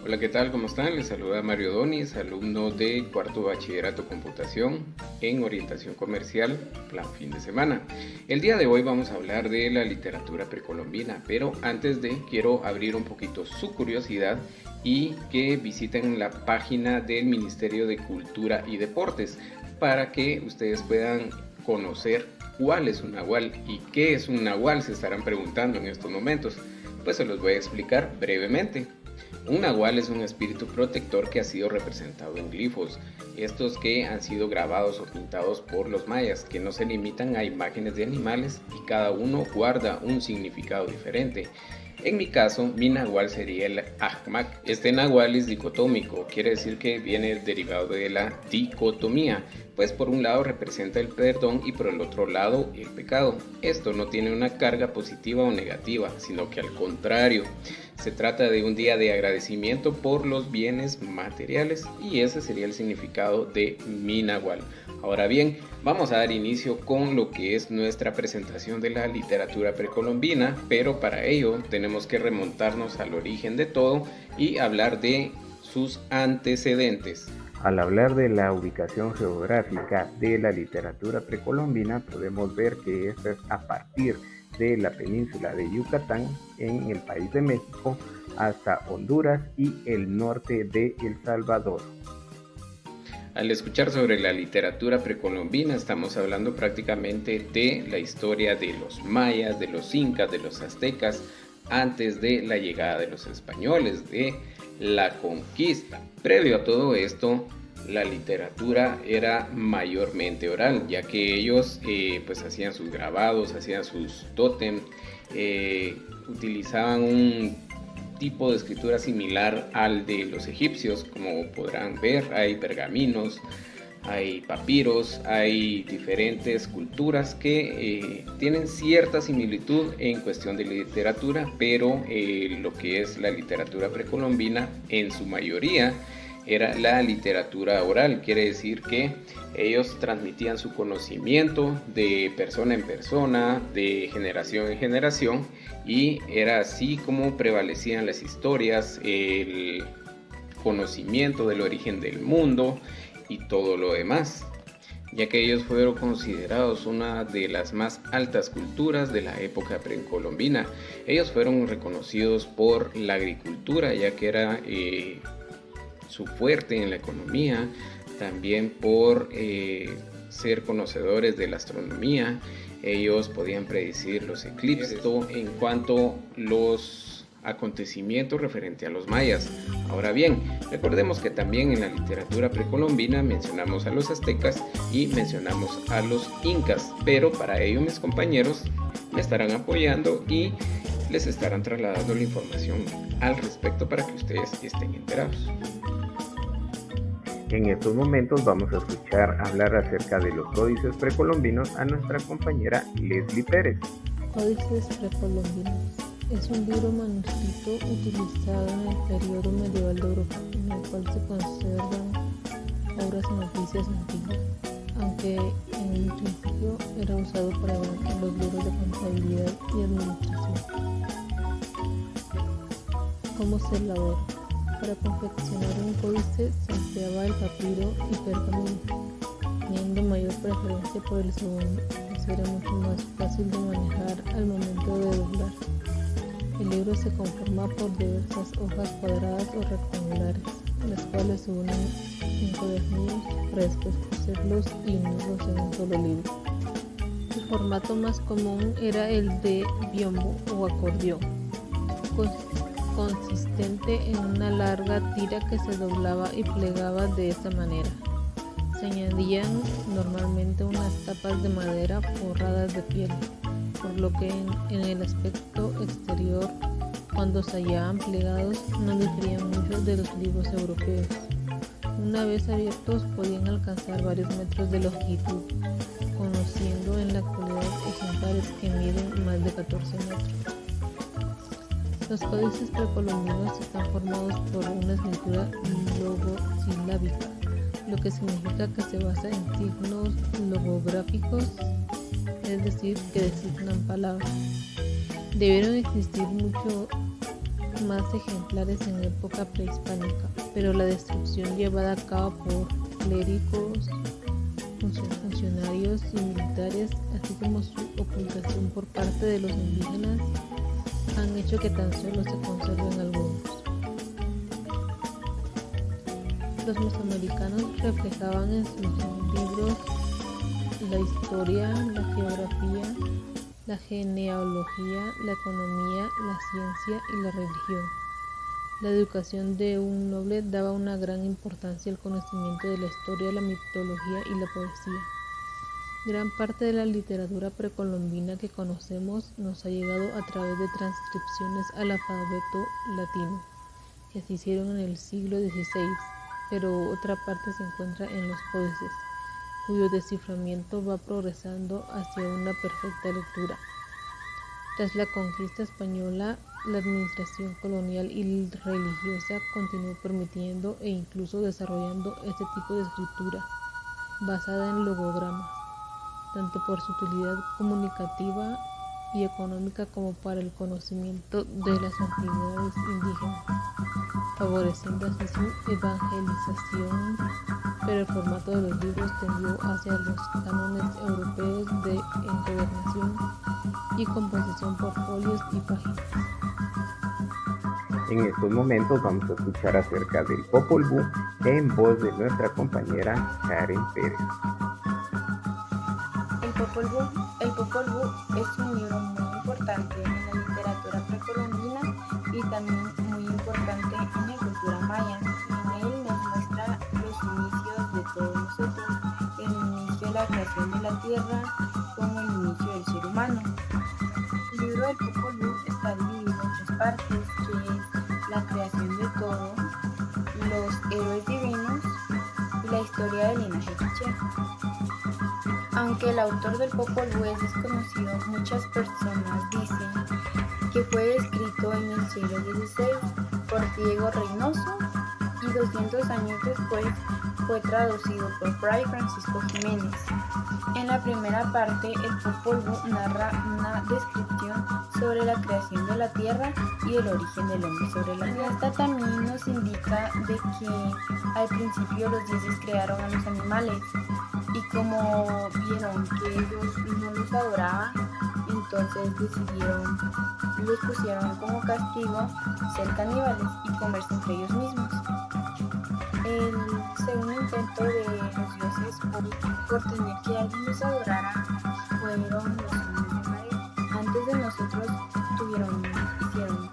Hola, ¿qué tal? ¿Cómo están? Les saluda Mario Donis, alumno de cuarto bachillerato computación en orientación comercial, plan fin de semana. El día de hoy vamos a hablar de la literatura precolombina, pero antes de quiero abrir un poquito su curiosidad y que visiten la página del Ministerio de Cultura y Deportes para que ustedes puedan conocer cuál es un nahual y qué es un nahual, se estarán preguntando en estos momentos. Pues se los voy a explicar brevemente. Un nahual es un espíritu protector que ha sido representado en glifos, estos que han sido grabados o pintados por los mayas, que no se limitan a imágenes de animales y cada uno guarda un significado diferente. En mi caso, mi nahual sería el Ajmac. Este nahual es dicotómico, quiere decir que viene derivado de la dicotomía, pues por un lado representa el perdón y por el otro lado el pecado. Esto no tiene una carga positiva o negativa, sino que al contrario, se trata de un día de agradecimiento por los bienes materiales y ese sería el significado de mi nahual. Ahora bien, vamos a dar inicio con lo que es nuestra presentación de la literatura precolombina, pero para ello tenemos que remontarnos al origen de todo y hablar de sus antecedentes. Al hablar de la ubicación geográfica de la literatura precolombina, podemos ver que esta es a partir de la península de Yucatán en el país de México hasta Honduras y el norte de El Salvador. Al escuchar sobre la literatura precolombina estamos hablando prácticamente de la historia de los mayas, de los incas, de los aztecas, antes de la llegada de los españoles, de la conquista. Previo a todo esto, la literatura era mayormente oral, ya que ellos pues hacían sus grabados, hacían sus tótem, utilizaban un tipo de escritura similar al de los egipcios. Como podrán ver, hay pergaminos, hay papiros, hay diferentes culturas que tienen cierta similitud en cuestión de literatura, pero lo que es la literatura precolombina en su mayoría era la literatura oral, quiere decir que ellos transmitían su conocimiento de persona en persona, de generación en generación, y era así como prevalecían las historias, el conocimiento del origen del mundo y todo lo demás, ya que ellos fueron considerados una de las más altas culturas de la época precolombina. Ellos fueron reconocidos por la agricultura, ya que era su fuerte en la economía, también por ser conocedores de la astronomía. Ellos podían predecir los eclipses. Esto en cuanto a los acontecimientos referente a los mayas. Ahora bien, recordemos que también en la literatura precolombina mencionamos a los aztecas y mencionamos a los incas, pero para ello mis compañeros me estarán apoyando y les estarán trasladando la información al respecto para que ustedes estén enterados. En estos momentos vamos a escuchar hablar acerca de los códices precolombinos a nuestra compañera Leslie Pérez. Códices precolombinos. Es un libro manuscrito utilizado en el periodo medieval de Europa, en el cual se conservan obras y noticias antiguas, aunque en un principio era usado para los libros de contabilidad y administración. ¿Cómo se elabora? Para confeccionar un códice se empleaba el papiro y pergamino, teniendo mayor preferencia por el segundo, pues era mucho más fácil de manejar al momento de doblar. El libro se conforma por diversas hojas cuadradas o rectangulares, las cuales se unen en cuadernillos para después coserlos y unirlos en un solo libro. El formato más común era el de biombo o acordeón, consistente en una larga tira que se doblaba y plegaba de esta manera. Se añadían normalmente unas tapas de madera forradas de piel, por lo que en el aspecto exterior, cuando se hallaban plegados, no diferían mucho de los libros europeos. Una vez abiertos podían alcanzar varios metros de longitud, conociendo en la actualidad ejemplares que miden más de 14 metros. Los códices precolombinos están formados por una escritura logosilábica, lo que significa que se basa en signos logográficos, es decir, que designan palabras. Debieron existir más ejemplares en época prehispánica, pero la destrucción llevada a cabo por clérigos, funcionarios y militares, así como su ocultación por parte de los indígenas, han hecho que tan solo se conserven algunos. Los mesoamericanos reflejaban en sus libros la historia, la geografía, la genealogía, la economía, la ciencia y la religión. La educación de un noble daba una gran importancia al conocimiento de la historia, la mitología y la poesía. Gran parte de la literatura precolombina que conocemos nos ha llegado a través de transcripciones al alfabeto latino, que se hicieron en el siglo XVI, pero otra parte se encuentra en los códices, cuyo desciframiento va progresando hacia una perfecta lectura. Tras la conquista española, la administración colonial y religiosa continuó permitiendo e incluso desarrollando este tipo de escritura, basada en logogramas, tanto por su utilidad comunicativa y económica como para el conocimiento de las antigüedades indígenas, favoreciendo así su evangelización, pero el formato de los libros tendió hacia los cánones europeos de encuadernación y composición por folios y páginas. En estos momentos vamos a escuchar acerca del Popol Vuh en voz de nuestra compañera Karen Pérez. El Popol Vuh es un libro muy importante en la literatura precolombina y también muy importante en la cultura maya. En él nos muestra los inicios de todos nosotros, el inicio de la creación de la tierra como el inicio del ser humano. El libro del Popol Vuh está dividido en tres partes, que es la creación de todo, los héroes divinos y la historia del linaje quiché. Aunque el autor del Popol Vuh es desconocido, muchas personas dicen que fue escrito en el siglo XVI por Diego Reynoso y 200 años después fue traducido por Fray Francisco Jiménez. En la primera parte, el Popol Vuh narra una descripción sobre la creación de la tierra y el origen del hombre sobre la tierra. Esta también nos indica de que al principio los dioses crearon a los animales y como vieron que ellos no los adoraban, entonces los pusieron como castigo ser caníbales y comerse entre ellos mismos. El segundo intento de los dioses por tener que alguien los adorara fueron los hombres de madera. Antes de nosotros hicieron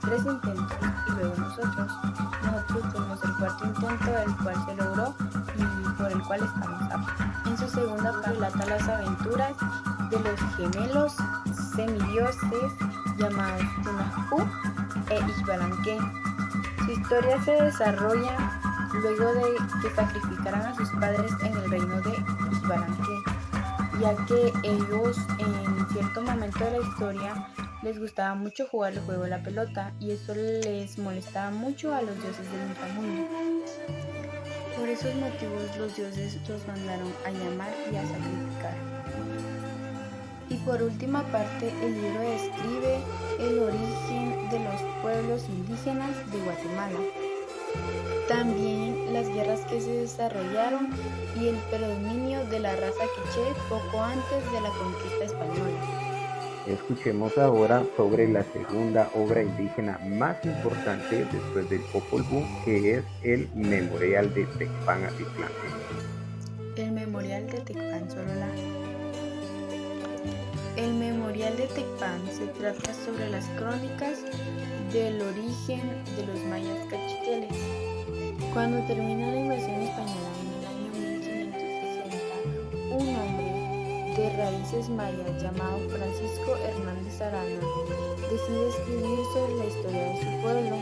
3 intentos y luego nosotros tuvimos el cuarto intento, el cual se logró y por el cual estamos acá. En su segunda parte relata las aventuras de los gemelos semidioses llamados Tunajpú e Ixbalanque. Su historia se desarrolla luego de que sacrificaran a sus padres en el reino de Ixbalanque, ya que ellos en cierto momento de la historia les gustaba mucho jugar el juego de la pelota y eso les molestaba mucho a los dioses del inframundo. Por esos motivos los dioses los mandaron a llamar y a sacrificar. Y por última parte, el libro describe el origen de los pueblos indígenas de Guatemala. También las guerras que se desarrollaron y el predominio de la raza quiché poco antes de la conquista española. Escuchemos ahora sobre la segunda obra indígena más importante después del Popol Vuh, que es el Memorial de Tecpan-Atitlán. El Memorial de Tecpan-Sololá. El Memorial de Tecpan se trata sobre las crónicas del origen de los mayas cachiqueles. Cuando termina la invasión española en el año 1560, un hombre de raíces mayas llamado Francisco Hernández Arana decide escribir sobre la historia de su pueblo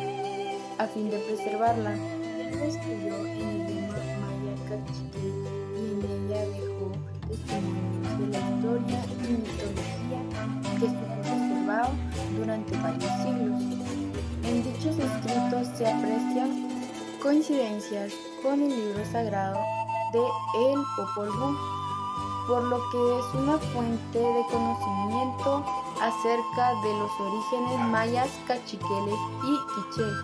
a fin de preservarla. Él la escribió en idioma maya cachiquel y en ella dejó testimonios de la historia y mitología que estuvo preservado durante varios siglos. En dichos escritos se aprecian coincidencias con el libro sagrado de El Popol Vuh, por lo que es una fuente de conocimiento acerca de los orígenes mayas, cachiqueles y quichés.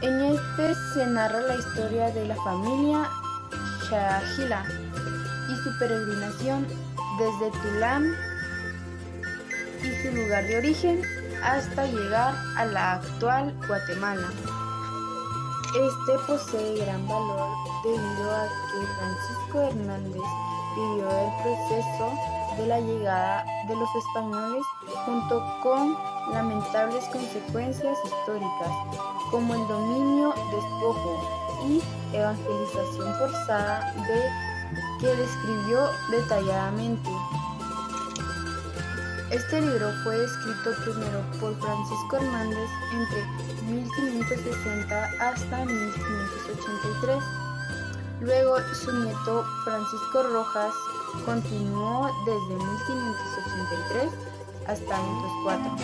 En este se narra la historia de la familia Xaquila y su peregrinación desde Tulán y su lugar de origen hasta llegar a la actual Guatemala. Este posee gran valor debido a que Francisco Hernández vivió el proceso de la llegada de los españoles junto con lamentables consecuencias históricas como el dominio, despojo y evangelización forzada que describió detalladamente. Este libro fue escrito primero por Francisco Hernández entre 1560 hasta 1583. Luego su nieto Francisco Rojas continuó desde 1583 hasta 1504.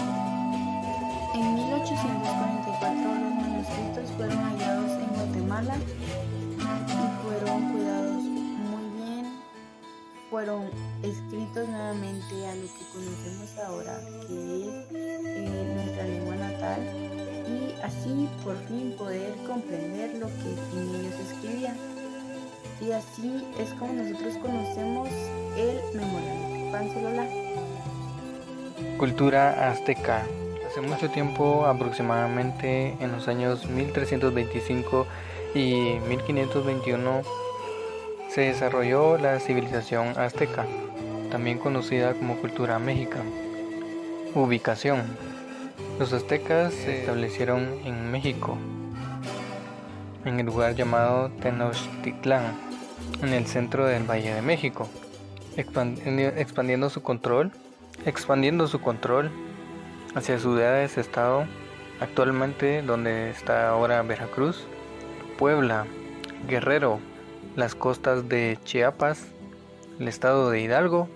En 1844 los manuscritos fueron hallados en Guatemala y fueron cuidados muy bien. Fueron escritos nuevamente a lo que conocemos ahora, que es nuestra lengua natal, y así por fin poder comprender lo que en ellos escribían. Y así es como nosotros conocemos el memorial Panzolola. Cultura azteca. Hace mucho tiempo, aproximadamente en los años 1325 y 1521, se desarrolló la civilización azteca, también conocida como cultura mexica. Ubicación. Los aztecas se establecieron en México, en el lugar llamado Tenochtitlán, en el centro del Valle de México, expandiendo su control hacia ciudades-estado, actualmente donde está ahora Veracruz, Puebla, Guerrero, las costas de Chiapas, el estado de Hidalgo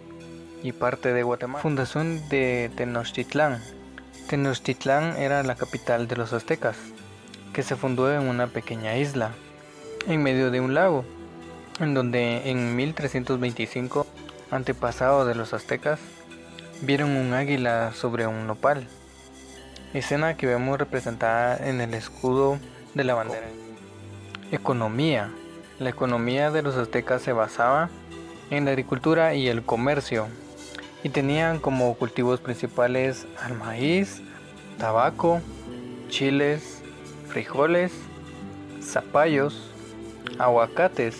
y parte de Guatemala. Fundación de Tenochtitlán. Tenochtitlán era la capital de los aztecas, que se fundó en una pequeña isla, en medio de un lago, en donde en 1325, antepasado de los aztecas, vieron un águila sobre un nopal, escena que vemos representada en el escudo de la bandera. Economía. La economía de los aztecas se basaba en la agricultura y el comercio, y tenían como cultivos principales al maíz, tabaco, chiles, frijoles, zapallos, aguacates,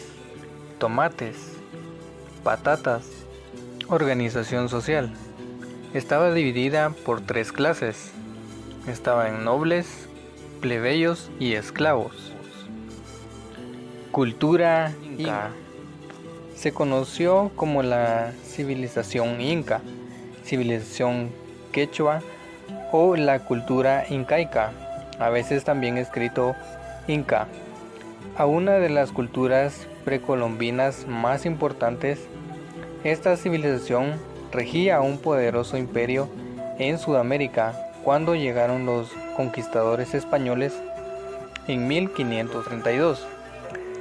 tomates, patatas. Organización social. Estaba dividida por 3 clases. Estaba en nobles, plebeyos y esclavos. Cultura inca. Se conoció como la civilización inca, civilización quechua o la cultura incaica, a veces también escrito inca, a una de las culturas precolombinas más importantes. Esta civilización regía un poderoso imperio en Sudamérica cuando llegaron los conquistadores españoles en 1532.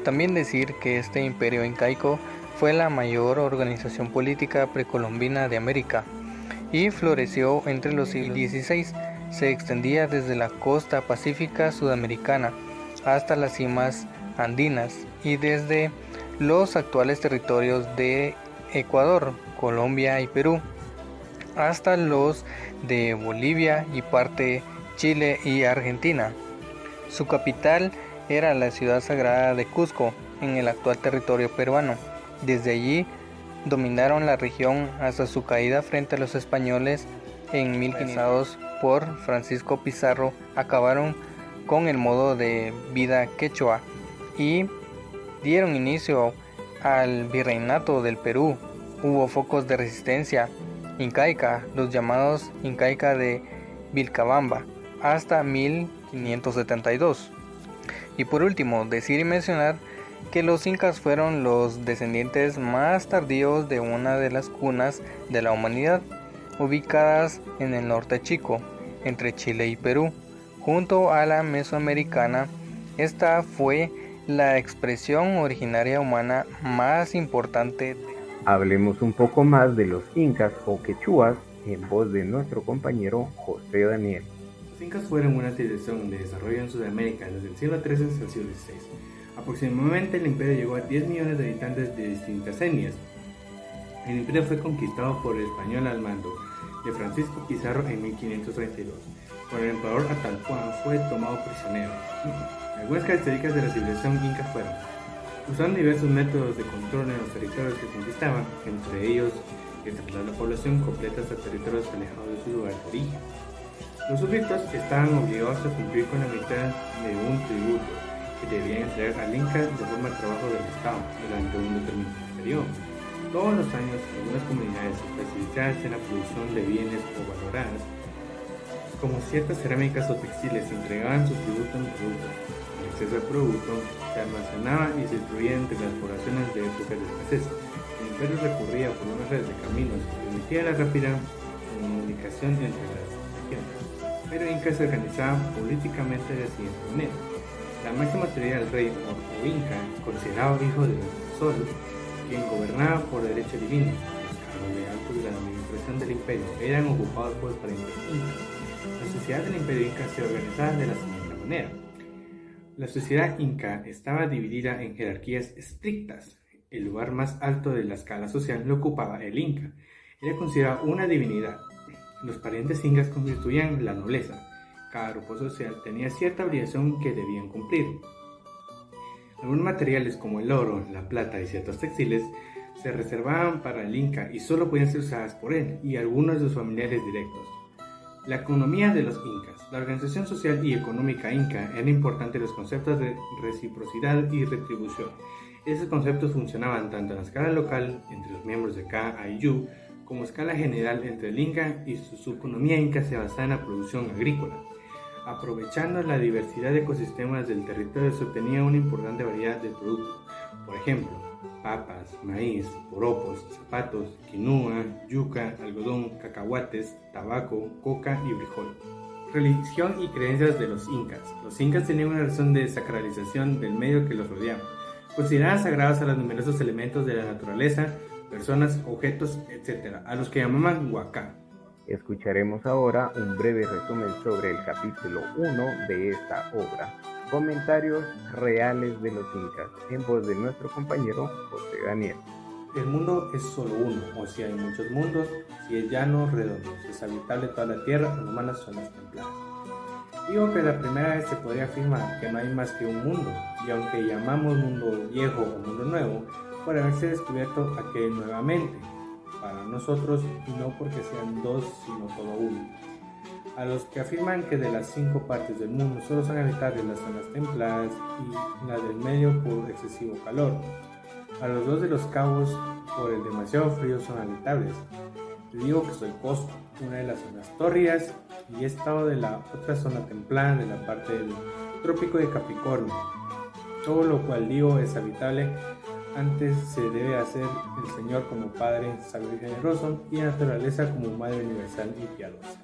También decir que este imperio incaico fue la mayor organización política precolombina de América y floreció entre los siglos XVI. Se extendía desde la costa pacífica sudamericana hasta las cimas andinas y desde los actuales territorios de Ecuador, Colombia y Perú hasta los de Bolivia y parte Chile y Argentina. Su capital era la ciudad sagrada de Cusco, en el actual territorio peruano. Desde allí dominaron la región hasta su caída frente a los españoles en 1500 por Francisco Pizarro. Acabaron con el modo de vida quechua y dieron inicio al virreinato del Perú. Hubo focos de resistencia incaica, los llamados Incaica de Vilcabamba, hasta 1572. Y por último, decir y mencionar que los incas fueron los descendientes más tardíos de una de las cunas de la humanidad, ubicadas en el norte chico, entre Chile y Perú, junto a la mesoamericana. Esta fue la expresión originaria humana más importante. Hablemos un poco más de los incas o quechuas. en voz de nuestro compañero José Daniel. Los incas fueron una civilización de desarrollo en Sudamérica desde el siglo XIII hasta el siglo XVI. Aproximadamente el imperio llegó a 10 millones de habitantes de distintas etnias. El imperio fue conquistado por el español al mando de Francisco Pizarro en 1532. Cuando el emperador Atalpuán fue tomado prisionero. Algunas características de la civilización inca fueron: usaron diversos métodos de control en los territorios que conquistaban, entre ellos que trasladar la población completa hasta territorios alejados de su lugar de origen. Los súbditos estaban obligados a cumplir con la mitad de un tributo que debían entregar al Inca de forma al trabajo del Estado durante un determinado periodo. Todos los años, algunas comunidades especializadas en la producción de bienes o valoradas, como ciertas cerámicas o textiles, entregaban su tributo en productos. El exceso de producto se almacenaba y se distribuía entre las poblaciones de épocas de escasez. El imperio recurría por una red de caminos que permitía la rápida comunicación entre las regiones. Pero Inca se organizaba políticamente de la siguiente manera. La máxima autoridad del rey o Inca, considerado hijo del sol, quien gobernaba por derecho divino. Los cargos de altos de la administración del imperio eran ocupados por los parientes incas. La sociedad del imperio inca se organizaba de la siguiente manera. La sociedad inca estaba dividida en jerarquías estrictas. El lugar más alto de la escala social lo ocupaba el inca. Era considerado una divinidad. Los parientes incas constituían la nobleza. Cada grupo social tenía cierta obligación que debían cumplir. Algunos materiales como el oro, la plata y ciertos textiles se reservaban para el inca y solo podían ser usadas por él y algunos de sus familiares directos. La economía de los incas. La organización social y económica inca eran importantes los conceptos de reciprocidad y retribución. Esos conceptos funcionaban tanto en la escala local entre los miembros de cada ayllu como a escala general entre el inca y su subeconomía inca se basaba en la producción agrícola. Aprovechando la diversidad de ecosistemas del territorio se obtenía una importante variedad de productos, por ejemplo, papas, maíz, poropos, zapatos, quinoa, yuca, algodón, cacahuates, tabaco, coca y frijol. Religión y creencias de los incas. Los incas tenían una razón de sacralización del medio que los rodeaba. Consideraban sagrados a los numerosos elementos de la naturaleza, personas, objetos, etc., a los que llamaban huacá. Escucharemos ahora un breve resumen sobre el capítulo 1 de esta obra. Comentarios reales de los incas, en voz de nuestro compañero José Daniel. El mundo es solo uno, o si hay muchos mundos, si es llano, redondo, si es habitable toda la tierra, o nomás las zonas templadas. Digo que la primera vez se podría afirmar que no hay más que un mundo, y aunque llamamos mundo viejo o mundo nuevo, por haberse descubierto aquel nuevamente, para nosotros, y no porque sean dos, sino todo uno. A los que afirman que de las 5 partes del mundo solo son habitables las zonas templadas y la del medio por excesivo calor. A los 2 de los cabos por el demasiado frío son habitables. Les digo que soy Cosco, una de las zonas tórridas, y he estado de la otra zona templada de la parte del trópico de Capricornio. Todo lo cual digo es habitable. Antes se debe hacer el Señor como Padre sabio y generoso y la naturaleza como Madre universal y piadosa.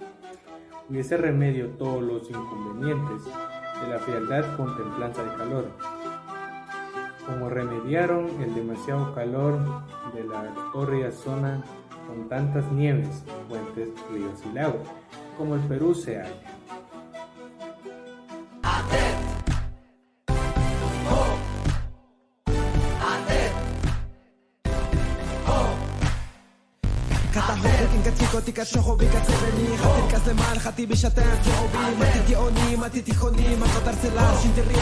Hubiese remedio todos los inconvenientes de la frialdad con templanza de calor, como remediaron el demasiado calor de la tórrida zona con tantas nieves, puentes, ríos y lagos, como el Perú se halla. קטיקה שחובי קצבני חתיר כזה מעל חתי בשתן צהובי מתי גאוני מתי תיכוני מה חדר סלע שינתרים